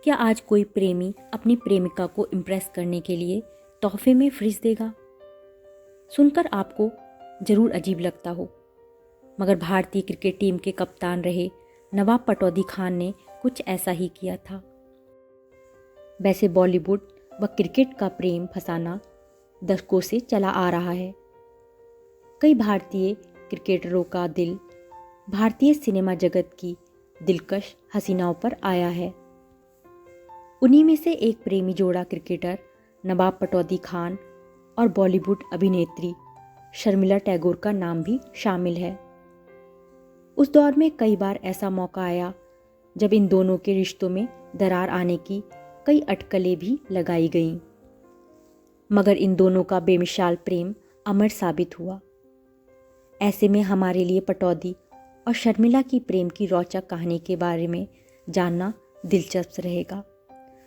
क्या आज कोई प्रेमी अपनी प्रेमिका को इम्प्रेस करने के लिए तोहफे में फ्रिज देगा? सुनकर आपको जरूर अजीब लगता हो, मगर भारतीय क्रिकेट टीम के कप्तान रहे नवाब पटौदी खान ने कुछ ऐसा ही किया था। वैसे बॉलीवुड व क्रिकेट का प्रेम फसाना दशकों से चला आ रहा है। कई भारतीय क्रिकेटरों का दिल भारतीय सिनेमा जगत की दिलकश हसीनाओं पर आया है। उन्हीं में से एक प्रेमी जोड़ा क्रिकेटर नवाब पटौदी खान और बॉलीवुड अभिनेत्री शर्मिला टैगोर का नाम भी शामिल है। उस दौर में कई बार ऐसा मौका आया जब इन दोनों के रिश्तों में दरार आने की कई अटकलें भी लगाई गईं, मगर इन दोनों का बेमिसाल प्रेम अमर साबित हुआ। ऐसे में हमारे लिए पटौदी और शर्मिला की प्रेम की रोचक कहानी के बारे में जानना दिलचस्प रहेगा।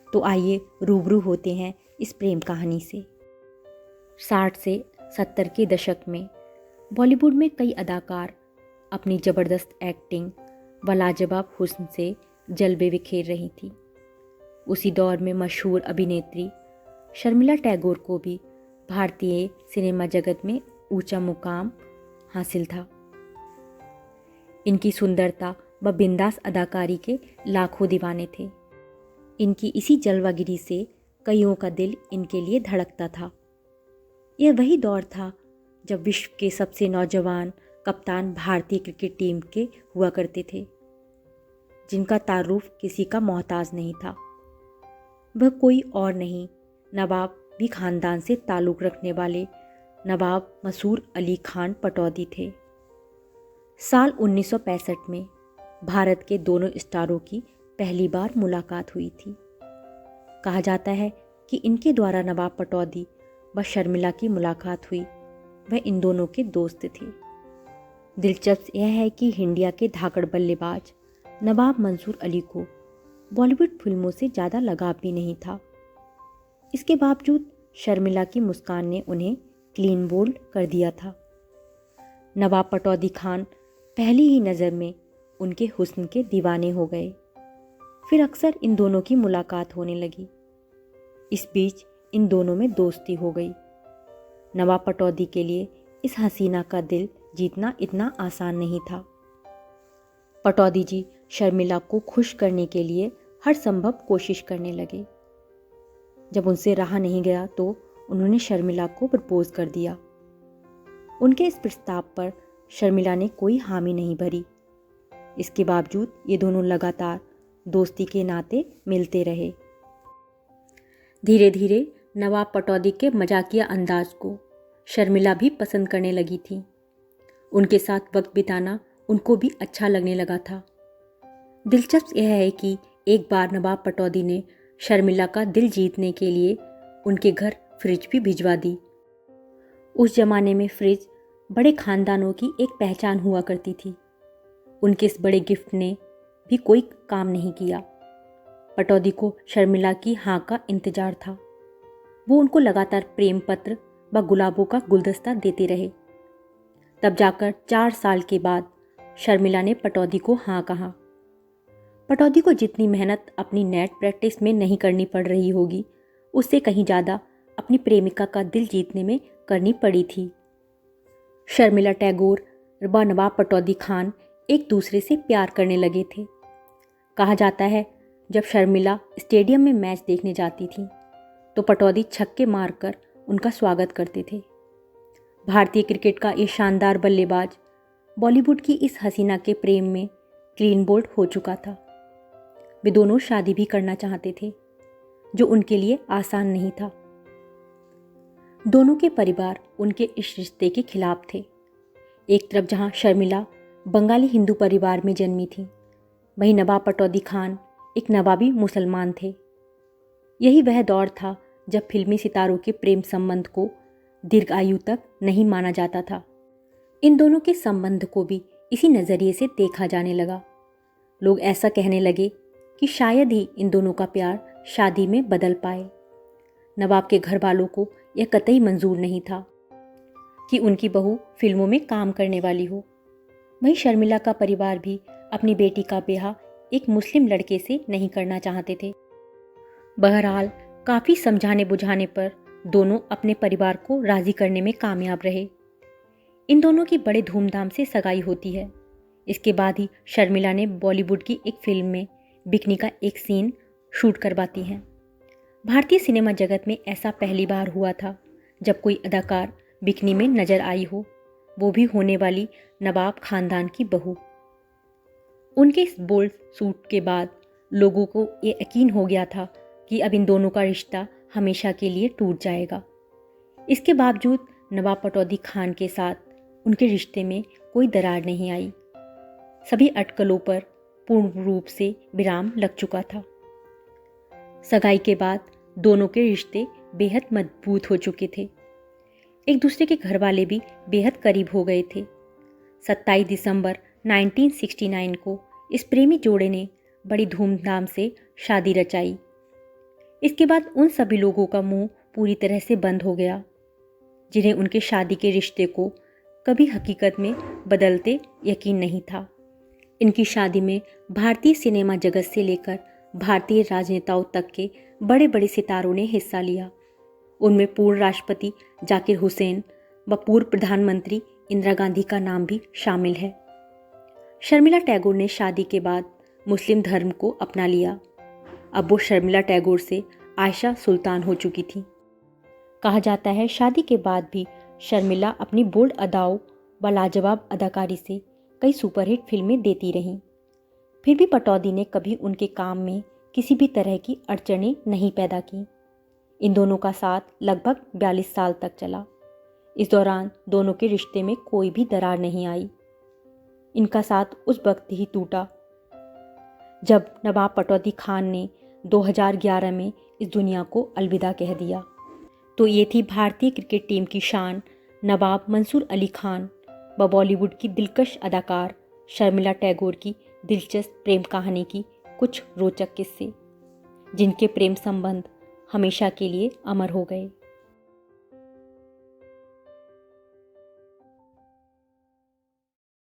तो आइए रूबरू होते हैं इस प्रेम कहानी से। 60 से 70 के दशक में बॉलीवुड में कई अदाकार अपनी ज़बरदस्त एक्टिंग व लाजवाब हुस्न से जलवे बिखेर रही थी। उसी दौर में मशहूर अभिनेत्री शर्मिला टैगोर को भी भारतीय सिनेमा जगत में ऊंचा मुकाम हासिल था। इनकी सुंदरता व बिंदास अदाकारी के लाखों दीवाने थे। इनकी इसी जलवागिरी से कईयों का दिल इनके लिए धड़कता था। यह वही दौर था जब विश्व के सबसे नौजवान कप्तान भारतीय क्रिकेट टीम के हुआ करते थे, जिनका तारुफ किसी का मोहताज नहीं था। वह कोई और नहीं, नवाबी खानदान से ताल्लुक़ रखने वाले नवाब मसूर अली खान पटौदी थे। साल 1965 में भारत के दोनों स्टारों की पहली बार मुलाकात हुई थी। कहा जाता है कि इनके द्वारा नवाब पटौदी व शर्मिला की मुलाकात हुई। वह इन दोनों के दोस्त थे। दिलचस्प यह है कि इंडिया के धाकड़ बल्लेबाज नवाब मंसूर अली को बॉलीवुड फिल्मों से ज़्यादा लगाव भी नहीं था। इसके बावजूद शर्मिला की मुस्कान ने उन्हें क्लीन बोल्ड कर दिया था। नवाब पटौदी खान पहली ही नज़र में उनके हुस्न के दीवाने हो गए। फिर अक्सर इन दोनों की मुलाकात होने लगी। इस बीच इन दोनों में दोस्ती हो गई। नवाब पटौदी के लिए इस हसीना का दिल जीतना इतना आसान नहीं था। पटौदी जी शर्मिला को खुश करने के लिए हर संभव कोशिश करने लगे। जब उनसे रहा नहीं गया तो उन्होंने शर्मिला को प्रपोज कर दिया। उनके इस प्रस्ताव पर शर्मिला ने कोई हामी नहीं भरी। इसके बावजूद ये दोनों लगातार दोस्ती के नाते मिलते रहे। धीरे धीरे नवाब पटौदी के मजाकिया अंदाज को शर्मिला भी पसंद करने लगी थी। उनके साथ वक्त बिताना उनको भी अच्छा लगने लगा था। दिलचस्प यह है कि एक बार नवाब पटौदी ने शर्मिला का दिल जीतने के लिए उनके घर फ्रिज भी भिजवा दी। उस जमाने में फ्रिज बड़े खानदानों की एक पहचान हुआ करती थी। उनके इस बड़े गिफ्ट ने भी कोई काम नहीं किया। पटौदी को शर्मिला की हाँ का इंतजार था। वो उनको लगातार प्रेम पत्र व गुलाबों का गुलदस्ता देते रहे। तब जाकर 4 साल के बाद शर्मिला ने पटौदी को हाँ कहा। पटौदी को जितनी मेहनत अपनी नेट प्रैक्टिस में नहीं करनी पड़ रही होगी, उससे कहीं ज़्यादा अपनी प्रेमिका का दिल जीतने में करनी पड़ी थी। शर्मिला टैगोर व नवाब पटौदी खान एक दूसरे से प्यार करने लगे थे। कहा जाता है जब शर्मिला स्टेडियम में मैच देखने जाती थी तो पटौदी छक्के मारकर उनका स्वागत करते थे। भारतीय क्रिकेट का ये शानदार बल्लेबाज बॉलीवुड की इस हसीना के प्रेम में क्लीन बोल्ड हो चुका था। वे दोनों शादी भी करना चाहते थे, जो उनके लिए आसान नहीं था। दोनों के परिवार उनके इस रिश्ते के खिलाफ थे। एक तरफ जहां शर्मिला बंगाली हिंदू परिवार में जन्मी थी, वहीं नवाब पटौदी खान एक नवाबी मुसलमान थे। यही वह दौर था जब फिल्मी सितारों के प्रेम संबंध को दीर्घायु तक नहीं माना जाता था। इन दोनों के संबंध को भी इसी नज़रिए से देखा जाने लगा। लोग ऐसा कहने लगे कि शायद ही इन दोनों का प्यार शादी में बदल पाए। नवाब के घर वालों को यह कतई मंजूर नहीं था कि उनकी बहू फिल्मों में काम करने वाली हो। वहीं शर्मिला का परिवार भी अपनी बेटी का ब्याह एक मुस्लिम लड़के से नहीं करना चाहते थे। बहरहाल काफ़ी समझाने बुझाने पर दोनों अपने परिवार को राज़ी करने में कामयाब रहे। इन दोनों की बड़े धूमधाम से सगाई होती है। इसके बाद ही शर्मिला ने बॉलीवुड की एक फिल्म में बिकनी का एक सीन शूट करवाती हैं। भारतीय सिनेमा जगत में ऐसा पहली बार हुआ था जब कोई अदाकार बिकनी में नजर आई हो, वो भी होने वाली नवाब खानदान की बहू। उनके इस बोल्ड सूट के बाद लोगों को ये यकीन हो गया था कि अब इन दोनों का रिश्ता हमेशा के लिए टूट जाएगा। इसके बावजूद नवाब पटौदी खान के साथ उनके रिश्ते में कोई दरार नहीं आई। सभी अटकलों पर पूर्ण रूप से विराम लग चुका था। सगाई के बाद दोनों के रिश्ते बेहद मजबूत हो चुके थे। एक दूसरे के घर वाले भी बेहद करीब हो गए थे। 27 दिसंबर 1969 को इस प्रेमी जोड़े ने बड़ी धूमधाम से शादी रचाई। इसके बाद उन सभी लोगों का मुंह पूरी तरह से बंद हो गया जिन्हें उनके शादी के रिश्ते को कभी हकीकत में बदलते यकीन नहीं था। इनकी शादी में भारतीय सिनेमा जगत से लेकर भारतीय राजनेताओं तक के बड़े बड़े सितारों ने हिस्सा लिया। उनमें पूर्व राष्ट्रपति जाकिर हुसैन व पूर्व प्रधानमंत्री इंदिरा गांधी का नाम भी शामिल है। शर्मिला टैगोर ने शादी के बाद मुस्लिम धर्म को अपना लिया। अब वो शर्मिला टैगोर से आयशा सुल्तान हो चुकी थी। कहा जाता है शादी के बाद भी शर्मिला अपनी बोल्ड अदाओं व लाजवाब अदाकारी से कई सुपरहिट फिल्में देती रहीं। फिर भी पटौदी ने कभी उनके काम में किसी भी तरह की अड़चनें नहीं पैदा की। इन दोनों का साथ लगभग 42 साल तक चला। इस दौरान दोनों के रिश्ते में कोई भी दरार नहीं आई। इनका साथ उस वक्त ही टूटा जब नवाब पटौदी खान ने 2011 में इस दुनिया को अलविदा कह दिया। तो ये थी भारतीय क्रिकेट टीम की शान नवाब मंसूर अली खान व बॉलीवुड की दिलकश अदाकार शर्मिला टैगोर की दिलचस्प प्रेम कहानी की कुछ रोचक किस्से, जिनके प्रेम संबंध हमेशा के लिए अमर हो गए।